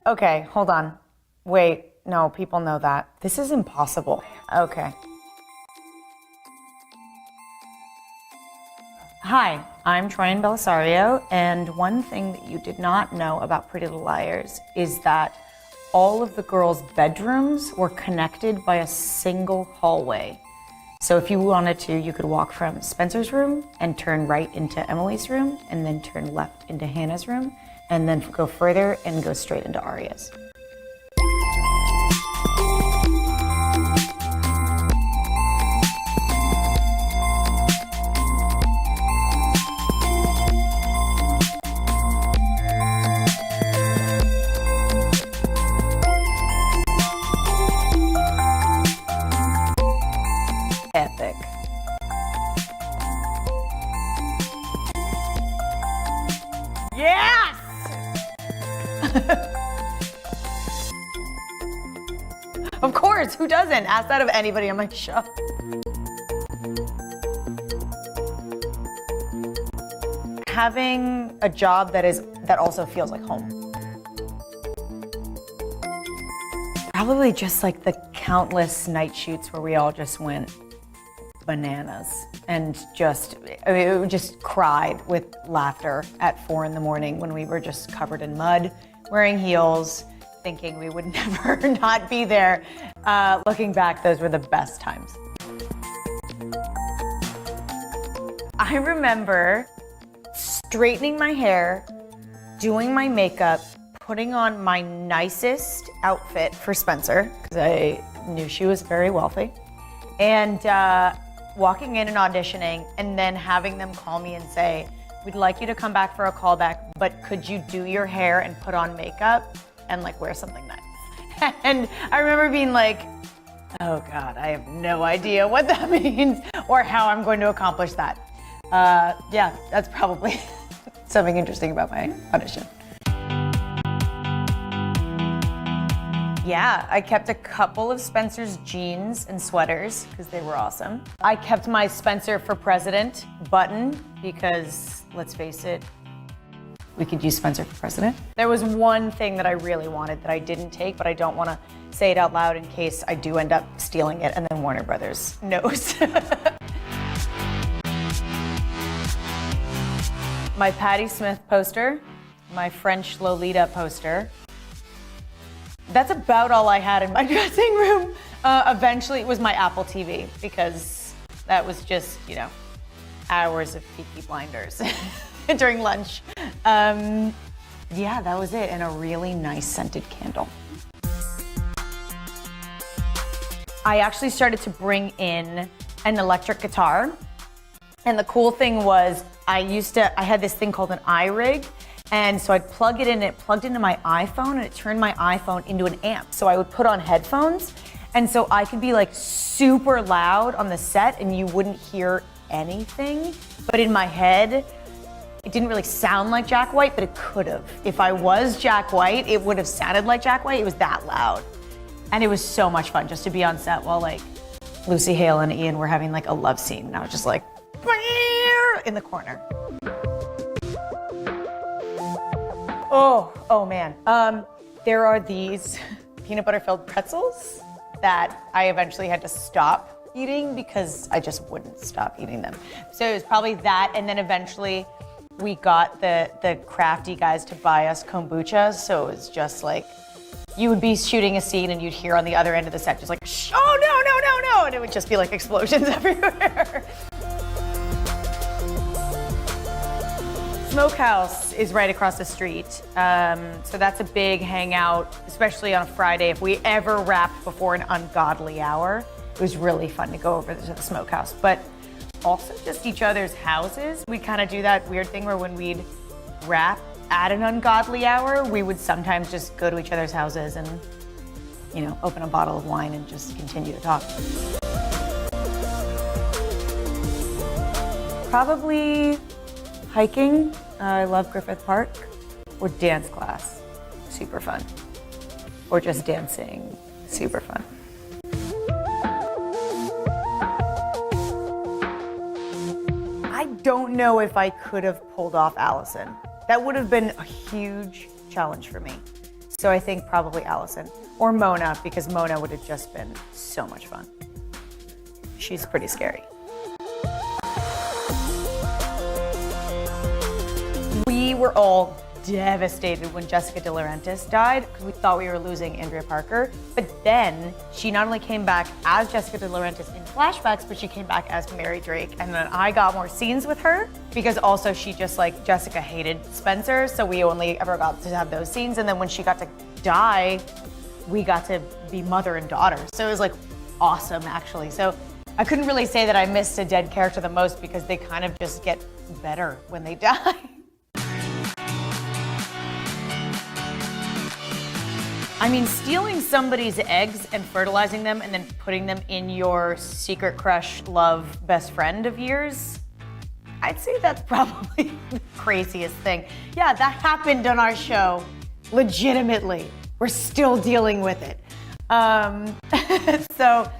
Okay, hold on. Wait, no, people know that. This is impossible. Okay. Hi, I'm Troian Bellisario, and one thing that you did not know about Pretty Little Liars is that all of the girls' bedrooms were connected by a single hallway. So if you wanted to, you could walk from Spencer's room and turn right into Emily's room, and then turn left into Hannah's room, and then go further and go straight into Aria's. Epic. Yes! Of course, who doesn't? Ask that of anybody on my show. Having a job that also feels like home. Probably just like the countless night shoots where we all just went bananas and just cried with laughter at 4 in the morning when we were just covered in mud, wearing heels, thinking we would never not be there. Looking back, those were the best times. I remember straightening my hair, doing my makeup, putting on my nicest outfit for Spencer, because I knew she was very wealthy, and walking in and auditioning, and then having them call me and say, we'd like you to come back for a callback, but could you do your hair and put on makeup and like wear something nice? And I remember being like, oh God, I have no idea what that means or how I'm going to accomplish that. Yeah, that's probably something interesting about my audition. Yeah, I kept a couple of Spencer's jeans and sweaters because they were awesome. I kept my Spencer for President button because, let's face it, we could use Spencer for President. There was one thing that I really wanted that I didn't take, but I don't want to say it out loud in case I do end up stealing it and then Warner Brothers knows. My Patti Smith poster, my French Lolita poster. That's about all I had in my dressing room. Eventually it was my Apple TV because that was just, hours of Peaky Blinders during lunch. Yeah, that was it, and a really nice scented candle. I actually started to bring in an electric guitar. And the cool thing was I had this thing called an iRig. And so I'd plug it in, it plugged into my iPhone, and it turned my iPhone into an amp. So I would put on headphones, and so I could be like super loud on the set and you wouldn't hear anything. But in my head, it didn't really sound like Jack White, but it could have. If I was Jack White, it would have sounded like Jack White. It was that loud. And it was so much fun just to be on set while like Lucy Hale and Ian were having like a love scene. And I was just like, in the corner. Oh man. There are these peanut butter filled pretzels that I eventually had to stop eating because I just wouldn't stop eating them. So it was probably that, and then eventually we got the crafty guys to buy us kombucha, so it was just like, you would be shooting a scene and you'd hear on the other end of the set just like, shh, oh no, and it would just be like explosions everywhere. Smokehouse is right across the street, so that's a big hangout, especially on a Friday. If we ever wrapped before an ungodly hour, it was really fun to go over to the Smokehouse. But also just each other's houses. We kind of do that weird thing where when we'd wrap at an ungodly hour, we would sometimes just go to each other's houses and, open a bottle of wine and just continue to talk. Probably hiking. I love Griffith Park. Or dance class. Super fun. Or just dancing. Super fun. I don't know if I could have pulled off Allison. That would have been a huge challenge for me. So I think probably Allison or Mona, because Mona would have just been so much fun. She's pretty scary. We were all devastated when Jessica De Laurentiis died because we thought we were losing Andrea Parker. But then she not only came back as Jessica De Laurentiis in flashbacks, but she came back as Mary Drake. And then I got more scenes with her because also she just like Jessica hated Spencer. So we only ever got to have those scenes. And then when she got to die, we got to be mother and daughter. So it was like awesome actually. So I couldn't really say that I missed a dead character the most because they kind of just get better when they die. I mean, stealing somebody's eggs and fertilizing them and then putting them in your secret crush, love, best friend of years, I'd say that's probably the craziest thing. Yeah, that happened on our show, legitimately. We're still dealing with it. So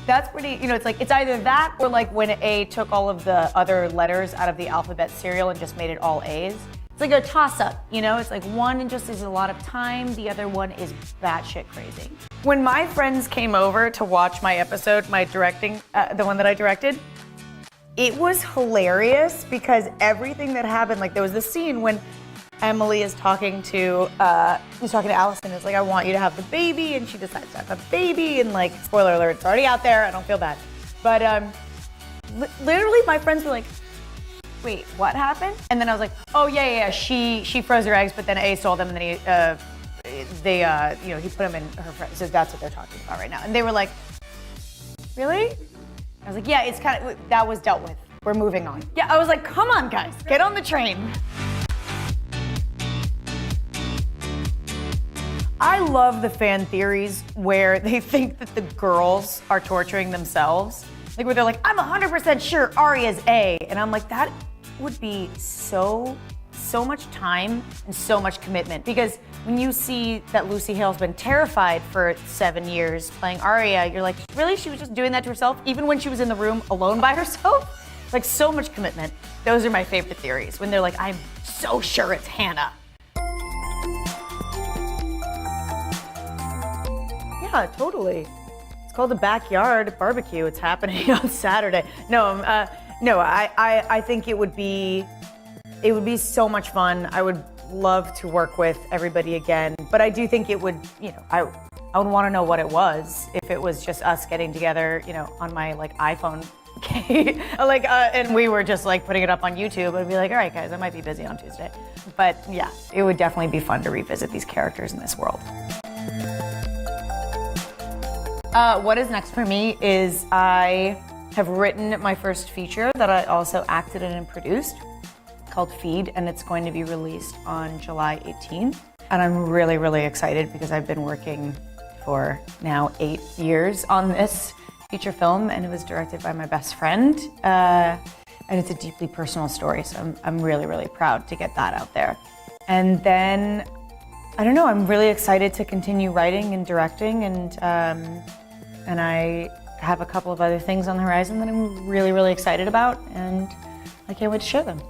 that's pretty, you know, it's like, it's either that or like when A took all of the other letters out of the alphabet cereal and just made it all A's. It's like a toss-up, you know? It's like one just is a lot of time, the other one is batshit crazy. When my friends came over to watch my episode, my directing, the one that I directed, it was hilarious because everything that happened, like there was this scene when Emily is talking to Allison. It's like, I want you to have the baby, and she decides to have the baby, and like, spoiler alert, it's already out there, I don't feel bad. But literally my friends were like, wait, what happened? And then I was like, oh yeah, she froze her eggs, but then A stole them, and then he put them in her, so that's what they're talking about right now. And they were like, really? I was like, yeah, it's kind of, that was dealt with. We're moving on. Yeah, I was like, come on guys, get on the train. I love the fan theories where they think that the girls are torturing themselves. Like where they're like, I'm 100% sure Arya's A. And I'm like, that would be so much time and so much commitment. Because when you see that Lucy Hale's been terrified for 7 years playing Arya, you're like, really? She was just doing that to herself? Even when she was in the room alone by herself? Like so much commitment. Those are my favorite theories. When they're like, I'm so sure it's Hannah. Yeah, totally. It's called the Backyard Barbecue. It's happening on Saturday. I think it would be so much fun. I would love to work with everybody again, but I do think it would, you know, I would want to know what it was if it was just us getting together, you know, on my like iPhone, and we were just like putting it up on YouTube. I'd be like, all right, guys, I might be busy on Tuesday, but yeah, it would definitely be fun to revisit these characters in this world. What is next for me is I have written my first feature that I also acted in and produced called Feed, and it's going to be released on July 18th. And I'm really, really excited because I've been working for now 8 years on this feature film, and it was directed by my best friend. And it's a deeply personal story, so I'm really, really proud to get that out there. And then, I don't know, I'm really excited to continue writing and directing, and I have a couple of other things on the horizon that I'm really, really excited about, and I can't wait to share them.